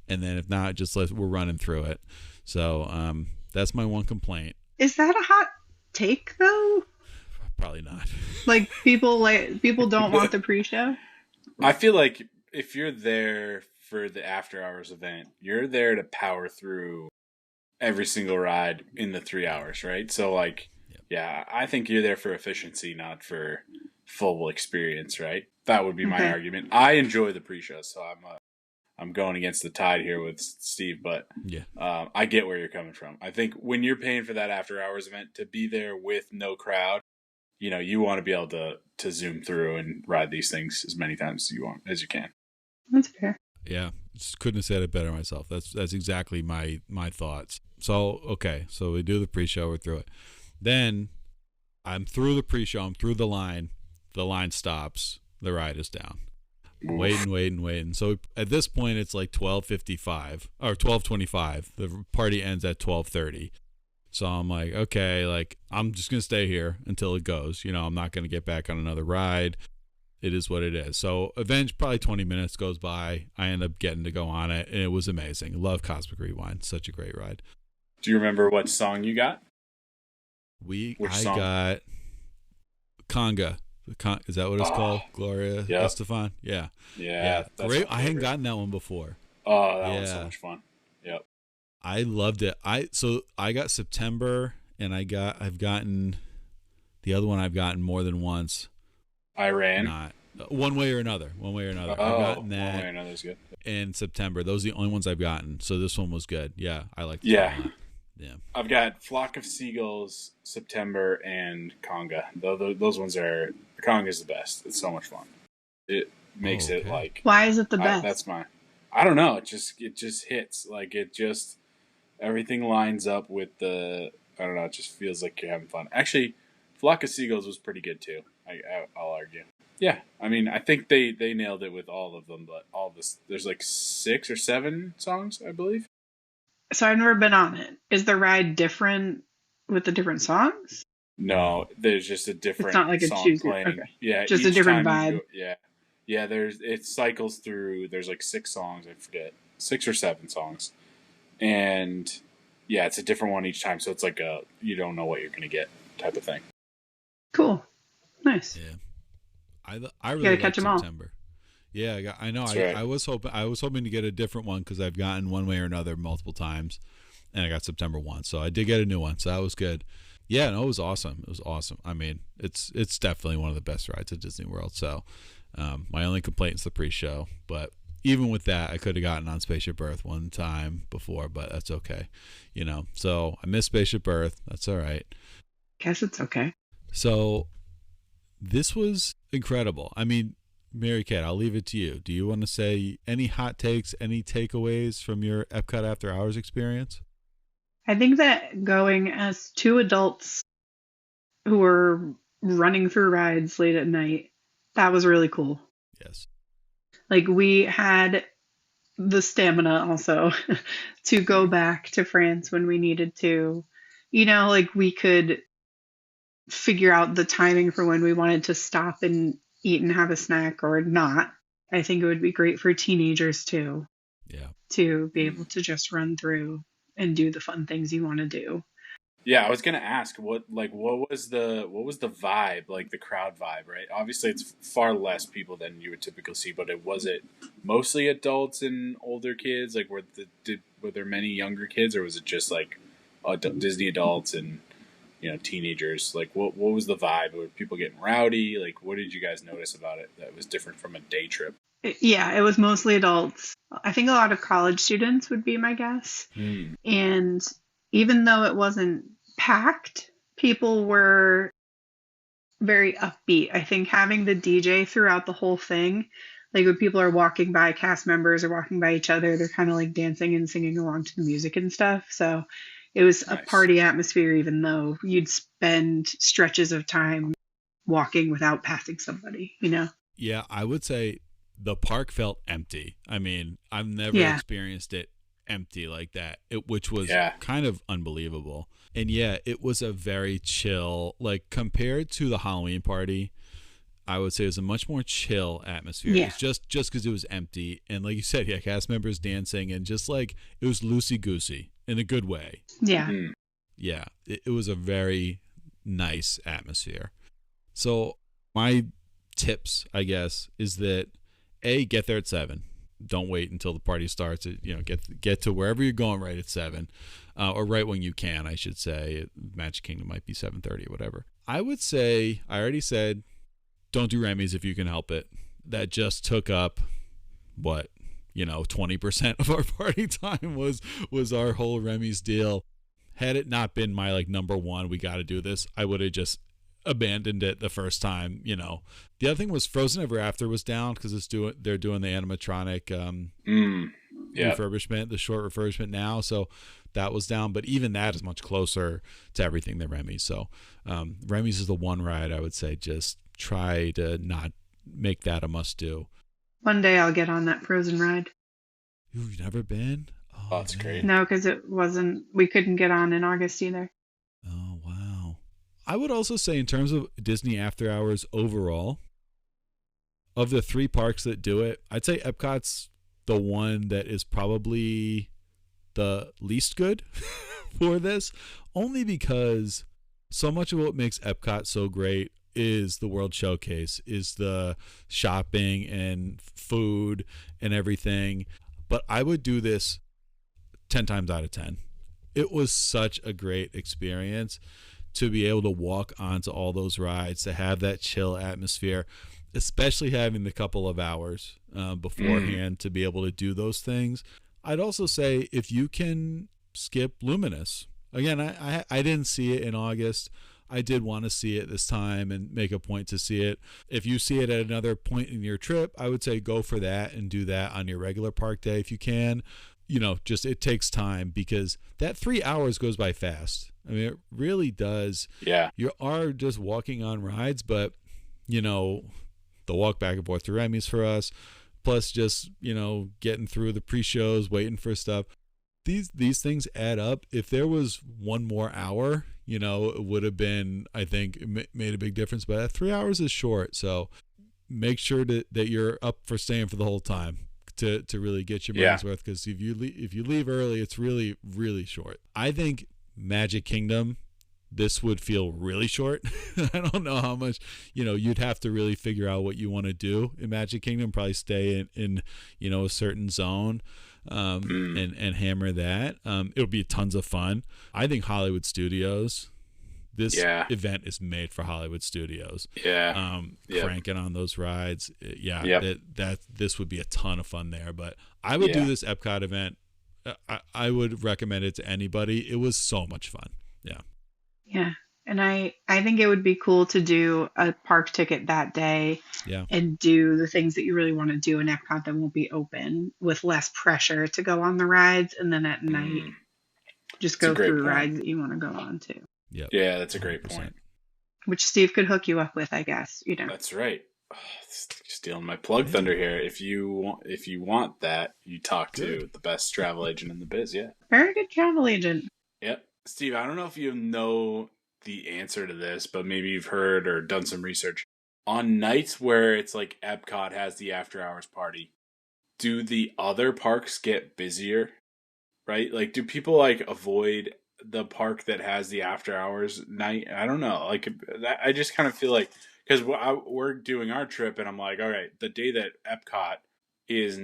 and then if not, just we're running through it. So that's my one complaint. Is that a hot take though? Probably not. Like people don't want the pre-show? I feel like if you're there for the after hours event, you're there to power through every single ride in the 3 hours, right? So I think you're there for efficiency, not for full experience, right? That would be my argument. I enjoy the pre-show, so I'm going against the tide here with Steve, but I get where you're coming from. I think when you're paying for that after hours event, to be there with no crowd, you want to be able to zoom through and ride these things as many times as you can. That's fair. Yeah, just couldn't have said it better myself. That's exactly my thoughts. So so we do the pre-show, we're through it. Then I'm through the pre-show, I'm through the line stops, the ride is down. Waiting. So at this point, it's like 12:55 or 12:25. The party ends at 12:30. So I'm like, okay, I'm just gonna stay here until it goes. I'm not gonna get back on another ride. It is what it is. So eventually, probably 20 minutes goes by. I end up getting to go on it, and it was amazing. Love Cosmic Rewind. Such a great ride. Do you remember what song you got? I got Conga. Is that what it's called? Gloria Estefan? Yeah. Yeah. Great. I hadn't gotten that one before. Oh, that was so much fun. Yep. I loved it. I got September, and I've gotten the other one I've gotten more than once. Iran. Not one way or another. I've gotten that. One way or another is good. In September. Those are the only ones I've gotten. So this one was good. Yeah, I liked it. Yeah. I've got Flock of Seagulls, September, and Conga. Those ones are... Conga's the best. It's so much fun. It makes it like... Why is it the best? That's mine. I don't know. It just hits. Everything lines up with the... I don't know. It just feels like you're having fun. Actually, Flock of Seagulls was pretty good too. I'll argue. Yeah, I mean, I think they nailed it with all of them, but all this there's like 6 or 7 songs, I believe. So I've never been on it. Is the ride different with the different songs? No, there's just a It's not different like a song choose your, playing. okay. Yeah, Just a each different time you vibe. go, yeah, there's it cycles through. There's like 6 songs, I forget, 6 or 7 songs, and yeah, it's a different one each time. So it's like a you don't know what you're gonna get type of thing. Cool. Nice. Yeah. I You really gotta like catch them all. September. Yeah, I know. That's right. I was hoping to get a different one because I've gotten one way or another multiple times, and I got September 1, so I did get a new one, so that was good. Yeah, no, it was awesome. It was awesome. I mean, it's definitely one of the best rides at Disney World. So, my only complaint is the pre-show, but even with that, I could have gotten on Spaceship Earth one time before, but that's okay, you know. So I missed Spaceship Earth. That's all right. Guess it's okay. So this was incredible. I mean, Mary Kate, I'll leave it to you. Do you want to say any hot takes, any takeaways from your EPCOT After Hours experience? I think that going as 2 adults who were running through rides late at night, that was really cool. Yes. Like we had the stamina also to go back to France when we needed to. You know, like we could figure out the timing for when we wanted to stop and eat and have a snack or not. I think it would be great for teenagers too. Yeah. To be able to just run through and do the fun things you want to do. Yeah, I was gonna ask what was the vibe, like the crowd vibe, right? Obviously, it's far less people than you would typically see, but was it mostly adults and older kids? Like, were there many younger kids, or was it just like Disney adults and teenagers? Like, what was the vibe? Were people getting rowdy? Like, what did you guys notice about it that was different from a day trip? Yeah, it was mostly adults. I think a lot of college students would be my guess. And even though it wasn't packed, people were very upbeat. I think having the DJ throughout the whole thing, like when people are walking by, cast members are walking by each other, they're kind of like dancing and singing along to the music and stuff. So it was Nice. a party atmosphere, even though you'd spend stretches of time walking without passing somebody, you know? Yeah, I would say the park felt empty. I mean, I've never experienced it empty like that, which was kind of unbelievable. And yeah, it was a very chill, like compared to the Halloween party, I would say it was a much more chill atmosphere. Yeah. It's just because it was empty. And like you said, yeah, cast members dancing and just like it was loosey-goosey in a good way. Yeah. Mm. Yeah, it was a very nice atmosphere. So my tips, I guess, is that get there at 7. Don't wait until the party starts. Get to wherever you're going right at 7, or right when you can, I should say. Magic Kingdom might be 7:30 or whatever. I would say, I already said, don't do Remy's if you can help it. That just took up 20% of our party time was our whole Remy's deal. Had it not been my like number one, we got to do this, I would have just abandoned it the first time. The other thing was Frozen Ever After was down because they're doing the animatronic refurbishment, the short refurbishment now, so that was down. But even that is much closer to everything than Remy's. So Remy's is the one ride I would say just try to not make that a must do. One day I'll get on that Frozen ride. You've never been? Oh, that's great. No, because we couldn't get on in August either. Oh, wow. I would also say in terms of Disney After Hours overall, of the 3 parks that do it, I'd say Epcot's the one that is probably the least good for this, only because so much of what makes Epcot so great is the World Showcase, is the shopping and food and everything. But I would do this 10 times out of 10. It was such a great experience to be able to walk onto all those rides, to have that chill atmosphere, especially having the couple of hours beforehand to be able to do those things. I'd also say if you can skip Luminous. Again, I didn't see it in August. I did want to see it this time and make a point to see it. If you see it at another point in your trip, I would say go for that and do that on your regular park day if you can. Just it takes time because that 3 hours goes by fast. I mean, it really does. Yeah. You are just walking on rides, but, the walk back and forth to Remy's for us, plus just, getting through the pre-shows, waiting for stuff. These things add up. If there was one more hour, it would have been, I think, made a big difference. But 3 hours is short, so make sure that you're up for staying for the whole time to really get your money's worth. Because if you leave early, it's really, really short. I think Magic Kingdom, this would feel really short. I don't know how much, you'd have to really figure out what you want to do in Magic Kingdom. Probably stay in a certain zone. And hammer that. It'll be tons of fun. I think Hollywood Studios, this event is made for Hollywood Studios. Cranking on those rides. That this would be a ton of fun there. But I would do this EPCOT event. I would recommend it to anybody. It was so much fun. Yeah. And I think it would be cool to do a park ticket that day and do the things that you really want to do in Epcot that won't be open, with less pressure to go on the rides. And then at night, just go through rides that you want to go on to. Yeah, that's a great 100%. Point. Which Steve could hook you up with, I guess. That's right. Oh, stealing my plug thunder here. If you want that, you talk to the best travel agent in the biz. Yeah. Very good travel agent. Yep. Steve, I don't know if you know the answer to this, but maybe you've heard or done some research. On nights where it's like Epcot has the after hours party, do the other parks get busier? Right? Like, do people like avoid the park that has the after hours night? I don't know. Like, I just kind of feel like, because we're doing our trip and I'm like, all right, the day that Epcot is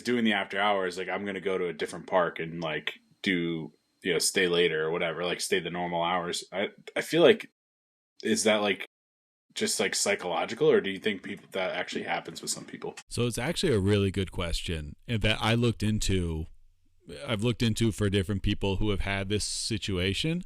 doing the after hours, like, I'm going to go to a different park and like do, stay later or whatever, like stay the normal hours. I feel like, is that like just like psychological, or do you think that actually happens with some people? So it's actually a really good question, and that I've looked into for different people who have had this situation.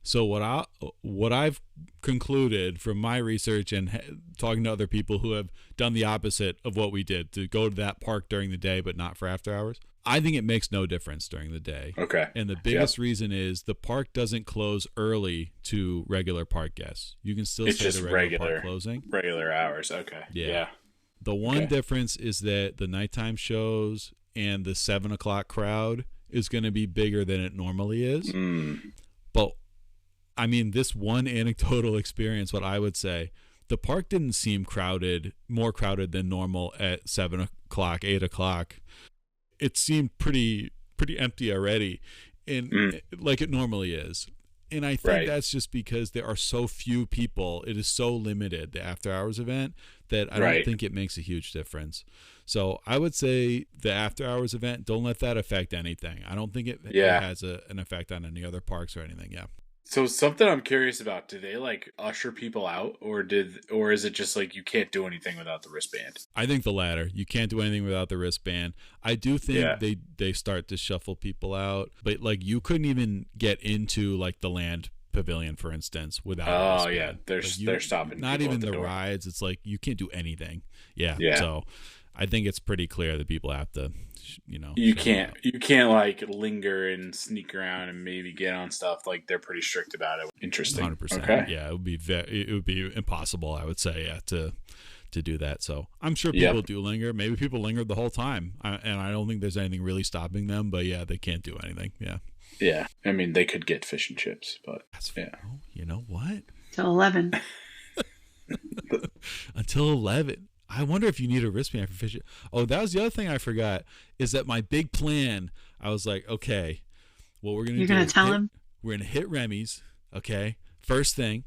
So what I've concluded from my research and talking to other people who have done the opposite of what we did, to go to that park during the day but not for after hours, I think it makes no difference during the day. Okay. And the biggest reason is the park doesn't close early to regular park guests. You can still stay to regular park closing. Regular hours. Okay. Yeah. The one difference is that the nighttime shows and the 7 o'clock crowd is going to be bigger than it normally is. But I mean, this one anecdotal experience, what I would say, the park didn't seem more crowded than normal at 7 o'clock, 8 o'clock. It seemed pretty empty already, and like it normally is. And I think that's just because there are so few people. It is so limited, the after hours event, that I don't think it makes a huge difference. So I would say the after hours event, don't let that affect anything. I don't think it has an effect on any other parks or anything. Yeah. So something I'm curious about, do they like usher people out, or is it just like you can't do anything without the wristband? I think the latter. You can't do anything without the wristband. I do think they start to shuffle people out, but like you couldn't even get into like the land pavilion, for instance, without a wristband. They're stopping. Not people even at the door. rides. It's like you can't do anything. Yeah. So I think it's pretty clear that people have to, you can't like linger and sneak around and maybe get on stuff. Like, they're pretty strict about it. Interesting. 100%. Okay. Yeah, it would be impossible, I would say, to do that. So I'm sure people do linger. Maybe people lingered the whole time, and I don't think there's anything really stopping them. But yeah, they can't do anything. Yeah. Yeah. I mean, they could get fish and chips, but Oh, you know what? Till 11. Until 11. I wonder if you need a wristband for fishing. Oh, that was the other thing I forgot, is that my big plan, I was like, okay, what we're going to do. You're going to tell him? We're going to hit Remy's, okay, first thing.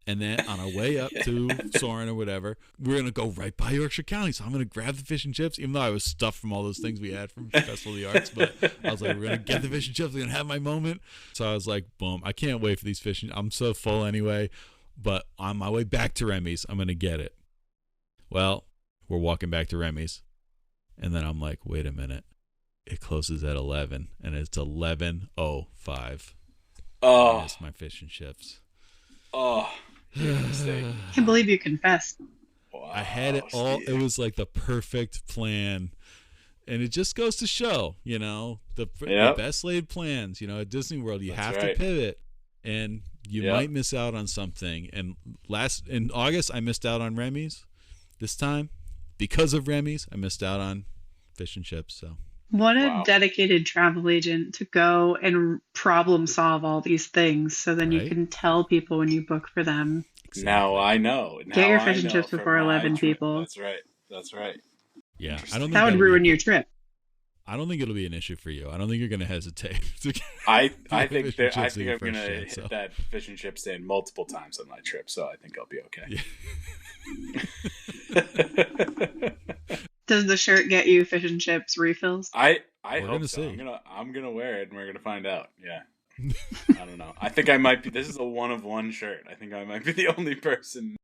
And then on our way up to Soarin' or whatever, we're going to go right by Yorkshire County. So I'm going to grab the fish and chips, even though I was stuffed from all those things we had from Festival of the Arts. But I was like, we're going to get the fish and chips. We're going to have my moment. So I was like, boom, I can't wait for these fish. I'm so full anyway. But on my way back to Remy's, I'm going to get it. Well, we're walking back to Remy's, and then I'm like, wait a minute. It closes at 11, and it's 11:05. Oh. I missed my fish and chips. Oh, mistake. I can't believe you confessed. Wow, I had it all. It was like the perfect plan. And it just goes to show, the best laid plans, at Disney World, you have to pivot, and you might miss out on something. And in August, I missed out on Remy's. this time, because of Remy's, I missed out on fish and chips. So What a Wow. dedicated travel agent to go and problem solve all these things so then you Right? can tell people when you book for them. Now Exactly. I know. Get your Now fish I and know chips from before my 11 trip. people. That's right. That's right. Yeah, I Interesting. don't think That would that'll be ruin your trip. I don't think it'll be an issue for you. I don't think you're going to hesitate. To get I fish and think chips in I'm your gonna first hit chance, so. that fish and chip stand multiple times on my trip, so I think I'll be okay. Does the shirt get you fish and chips refills? I We're hope gonna so. see. I'm gonna wear it and we're gonna find out. Yeah. I don't know. I think I might be. This is a one of one shirt. I think I might be the only person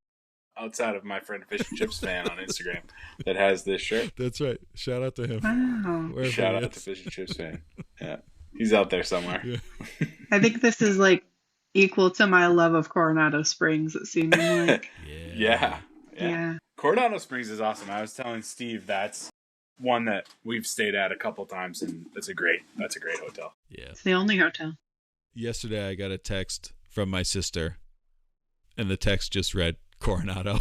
outside of my friend Fish and Chips fan on Instagram that has this shirt. That's right. Shout out to him. Wow. Wherever Shout he out to is. Fish and Chips fan. Yeah, he's out there somewhere. Yeah. I think this is like equal to my love of Coronado Springs, it seems like. Yeah. Yeah. Coronado Springs is awesome. I was telling Steve that's one that we've stayed at a couple times, and that's a great hotel. Yeah. It's the only hotel. Yesterday, I got a text from my sister, and the text just read Coronado.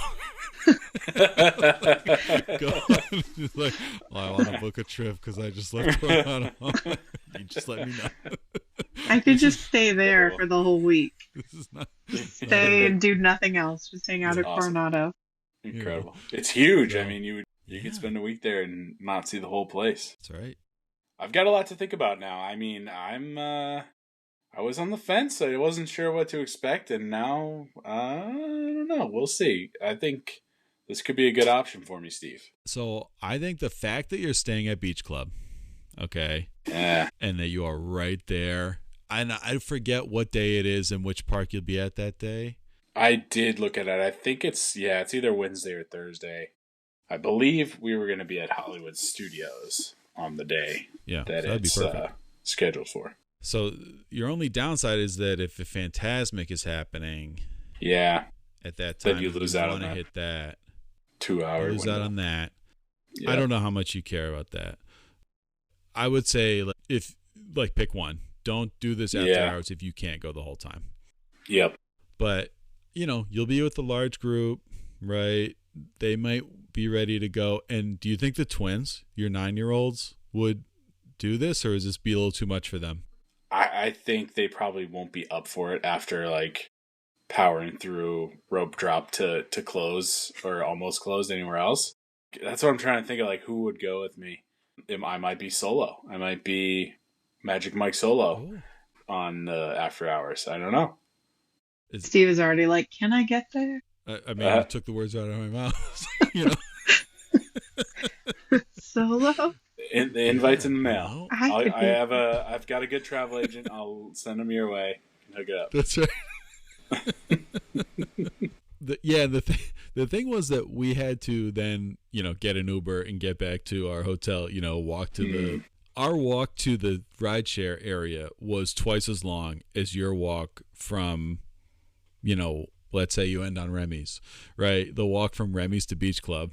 Go on. She's like, well, I want to book a trip because I just left Coronado. You just let me know. I could just stay there for the whole week. This is not. Stay and do nothing else. Just hang out That's at awesome. Coronado. Incredible. It's huge. I So, mean, you yeah. could spend a week there and not see the whole place. That's right. I've got a lot to think about now. I mean, I was on the fence. I wasn't sure what to expect, and now I don't know. We'll see. I think this could be a good option for me, Steve. So I think the fact that you're staying at Beach Club, okay, Yeah. and that you are right there, and I forget what day it is and which park you'll be at that day. I did look at it. I think it's either Wednesday or Thursday. I believe we were going to be at Hollywood Studios on the day Yeah, that so that'd be it's perfect. scheduled for. So your only downside is that if a Phantasmic is happening Yeah, at that Then time, you if lose out on wanna that. hit that. 2 You hour lose window. out on that. Yeah. I don't know how much you care about that. I would say pick one. Don't do this after Yeah. hours if you can't go the whole time. Yep. But you'll be with a large group, right? They might be ready to go. And do you think the twins, your 9-year-olds, would do this, or is this be a little too much for them? I think they probably won't be up for it after powering through rope drop to close or almost closed anywhere else. That's what I'm trying to think of, who would go with me. I might be solo. I might be Magic Mike solo on After Hours. I don't know. Steve is already like, can I get there? I mean, you took the words out of my mouth. Solo? The invite's in the mail. I could be- I've got a good travel agent. I'll send them your way. Hook it up. That's right. The thing was that we had to then, get an Uber and get back to our hotel, walk to our walk to the rideshare area was twice as long as your walk from, let's say you end on Remy's, right? The walk from Remy's to Beach Club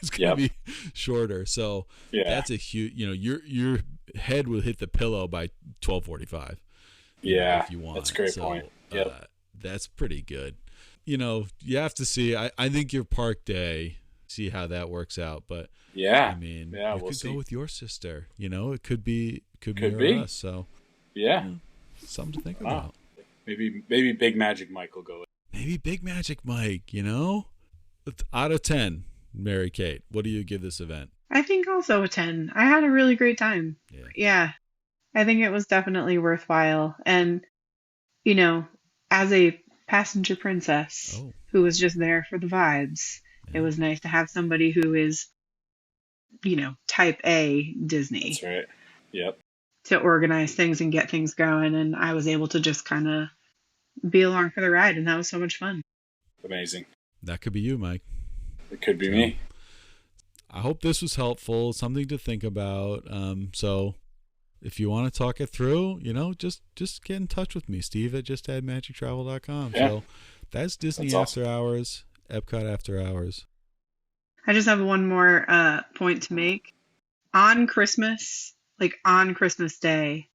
is going to be shorter. So that's a huge, your head will hit the pillow by 12:45. Yeah, if you want. that's a great point. Yep. That's pretty good. You have to see. I think your park day, see how that works out. But yeah, I mean, yeah, you we'll could see. go with your sister. It could be us. So yeah, something to think Wow. about. Maybe Big Magic Mike will go with. Maybe Big Magic Mike. Out of 10, Mary Kate, what do you give this event? I think also a 10. I had a really great time. Yeah. I think it was definitely worthwhile. And, as a passenger princess who was just there for the vibes, it was nice to have somebody who is, type A Disney. That's right. Yep. To organize things and get things going. And I was able to just kind of be along for the ride. And that was so much fun. Amazing. That could be you, Mike. It could be me. I hope this was helpful, something to think about. So if you want to talk it through, just get in touch with me, Steve at justaddmagictravel.com. Yeah. So that's Disney That's After Hours, EPCOT After Hours. I just have one more point to make. On Christmas Day,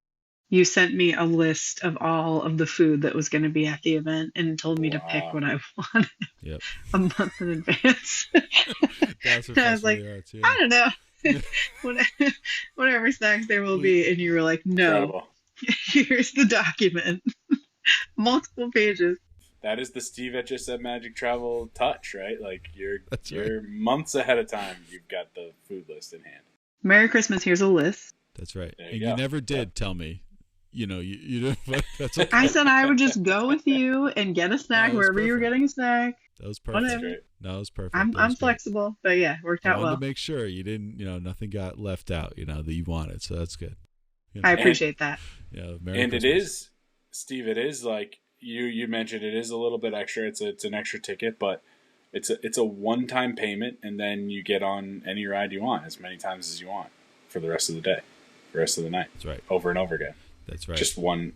you sent me a list of all of the food that was going to be at the event and told me to pick what I wanted Yep. a month in advance. That's And I was like, arts, yeah. I don't know. Whatever snacks there will be. And you were like, no, Incredible. here's the document. Multiple pages. That is the Steve at Just Said Magic Travel touch, right? Like you're right. months ahead of time. You've got the food list in hand. Merry Christmas. Here's a list. That's right. There And you go. you never did tell me. You know, you didn't. That's okay. I said I would just go with you and get a snack Oh, wherever you were perfect. getting a snack. That was perfect. Whatever. Great. No, it was perfect. I'm That was great. flexible, but yeah, worked I out wanted well. to make sure you didn't, nothing got left out, that you wanted. So that's good. I appreciate that. Yeah. Merry And Christmas. it is, Steve. It is like you mentioned. It is a little bit extra. It's an extra ticket, but it's a one-time payment, and then you get on any ride you want as many times as you want for the rest of the day, the rest of the night. That's right. Over and over again. That's right. Just one.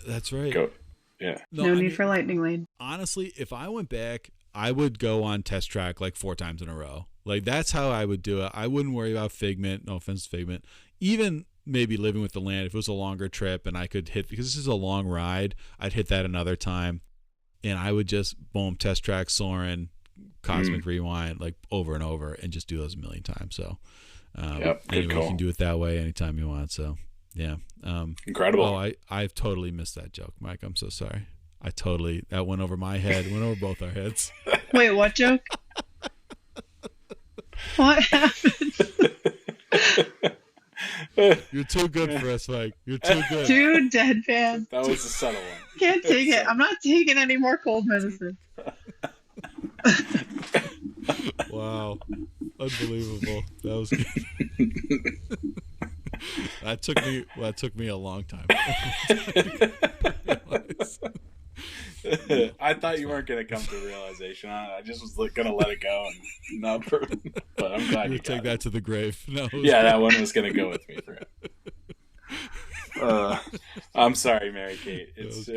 That's right. Go. Yeah. No need for lightning lane. Honestly, if I went back, I would go on test track like 4 times in a row. Like that's how I would do it. I wouldn't worry about Figment. No offense to Figment. Even maybe Living with the Land, if it was a longer trip and I could hit, because this is a long ride, I'd hit that another time. And I would just, boom, test track Soarin', Cosmic Rewind, like over and over, and just do those a million times. So Good anyway, call. you can do it that way anytime you want. So yeah. Incredible. Oh, I've totally missed that joke, Mike. I'm so sorry. That went over my head, went over both our heads. Wait, what joke? What happened? You're too good for us, Mike. You're too good. Dude, deadpan. That was a subtle one. Can't take it. I'm not taking any more cold medicine. Wow. Unbelievable. That was good. That took me a long time. I thought you weren't going to come to a realization. I just was going to let it go and not but I'm glad you take got that it. to the grave. No, Yeah, that one was going to go with me forever. I'm sorry, Mary Kate. It's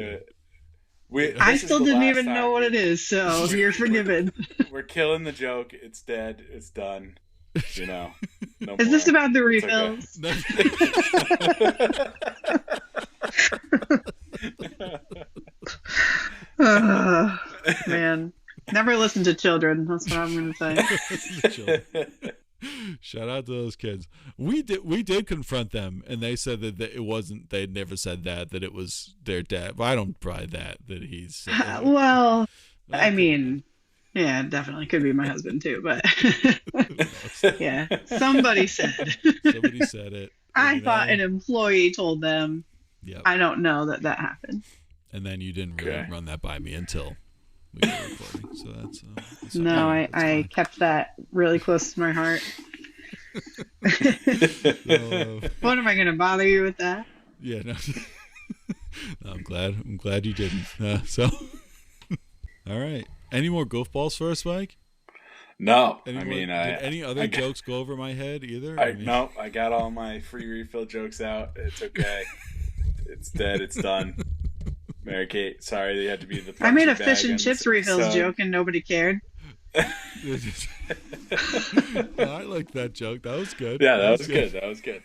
I still didn't even know what it is, so you're forgiven. We're killing the joke. It's dead. It's done. No Is this more. about the It's refills? Man, never listen to children. That's what I'm going to say. Shout out to those kids. We did confront them, and they said that it wasn't. They'd never said that it was their dad. But I don't buy that he's. Well, I mean, yeah, it definitely could be my husband too, but yeah, somebody said. Somebody said it. I thought an employee told them. Yep. I don't know that happened. And then you didn't really run that by me until we were recording. So that's no, okay. I kept that really close to my heart. What am I going to bother you with that? Yeah, no. No, I'm glad you didn't. All right. Any more goofballs for us, Mike? No, Did any other jokes go over my head either? No, I got all my free refill jokes out. It's okay. It's dead. It's done. Mary Kate, sorry you had to be the. I made a fish and chips refills joke and nobody cared. I like that joke. That was good. Yeah, that was good. That was good.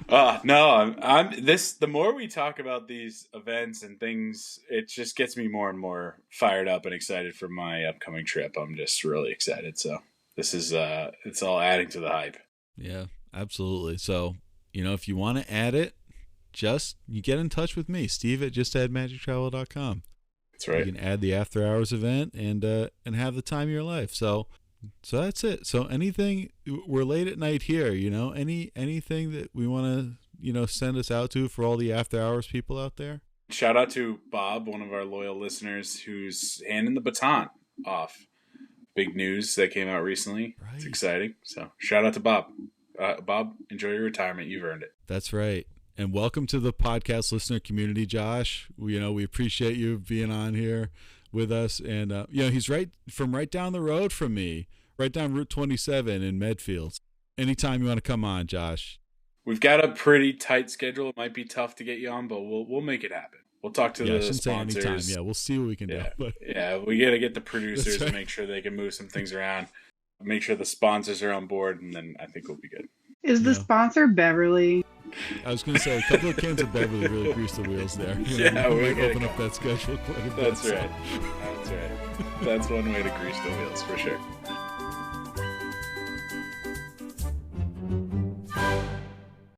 Yeah. No, I'm this. The more we talk about these events and things, it just gets me more and more fired up and excited for my upcoming trip. I'm just really excited. So this is it's all adding to the hype. Yeah, absolutely. So if you want to add it, you get in touch with me, Steve at justaddmagictravel.com. That's right. You can add the After Hours event and have the time of your life. So that's it. So anything, we're late at night here, anything that we want to, send us out to for all the After Hours people out there? Shout out to Bob, one of our loyal listeners, who's handing the baton off. Big news that came out recently. Right. It's exciting. So shout out to Bob. Bob, enjoy your retirement. You've earned it. That's right. And welcome to the podcast listener community, Josh. We appreciate you being on here with us. And, he's right down the road from me, right down Route 27 in Medfield. Anytime you want to come on, Josh. We've got a pretty tight schedule. It might be tough to get you on, but we'll make it happen. We'll talk to the sponsors. Say anytime. Yeah, we'll see what we can do. But. Yeah, we got to get the producers and make sure they can move some things around. Make sure the sponsors are on board, and then I think we'll be good. Is the sponsor Beverly? I was going to say a couple of cans of Beverly really greased the wheels there. Yeah, we might open up that schedule quite a bit. That's right. That's right. That's one way to grease the wheels for sure.